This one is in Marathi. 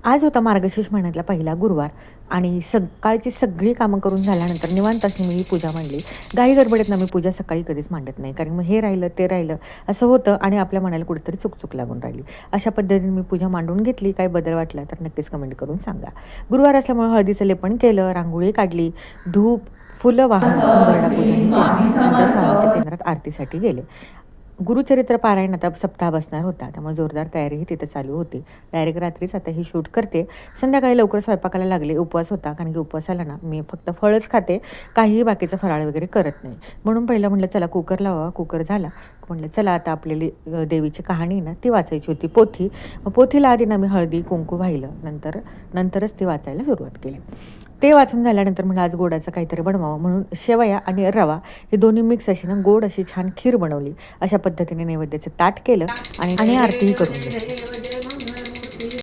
आज होता मार्गशीर्ष महिन्यातला पहिला गुरुवार आणि सकाळची सगळी कामं करून झाल्यानंतर निवांत अशी मी ही पूजा मांडली. घाई गडबडीतनं मी पूजा सकाळी कधीच मांडत नाही. कारण मग हे राहिलं, ते राहिलं असं होतं आणि आपल्या मनाला कुठेतरी चुक लागून राहिली. अशा पद्धतीने मी पूजा मांडून घेतली. काही बदल वाटला तर नक्कीच कमेंट करून सांगा. गुरुवार असल्यामुळे हळदीचं लेपन केलं, रांगोळी काढली, धूप, फुलं वाहून उंबरडा पूजनही केलं. नंतर स्वामींच्या केंद्रात आरतीसाठी गेले. गुरुचरित्र पारायण आता सप्ताह बसणार होता, त्यामुळे जोरदार तयारीही तिथं चालू होती. डायरेक्ट रात्रीच आता ही शूट करते. संध्याकाळी लवकर स्वयंपाकाला लागले. उपवास होता, कारण की उपवासाला ना मी फक्त फळच खाते, काहीही बाकीचं फराळ वगैरे करत नाही. म्हणून पहिलं म्हटलं चला कुकर लावा. कुकर झाला. म्हटलं चला आता आपल्याली देवीची कहाणी ना ती वाचायची होती, पोथी. मग पोथीला आधी ना मी हळदी कुंकू वाहिलं, नंतरच ती वाचायला सुरुवात केली. ते वाचून झाल्यानंतर म्हटलं आज गोडाचं काहीतरी बनवावं, म्हणून शेवया आणि रवा हे दोन्ही मिक्स अशी ना गोड अशी छान खीर बनवली. अशा पद्धतीने नैवेद्याचं ताट केलं आणि आरतीही करून घेतली.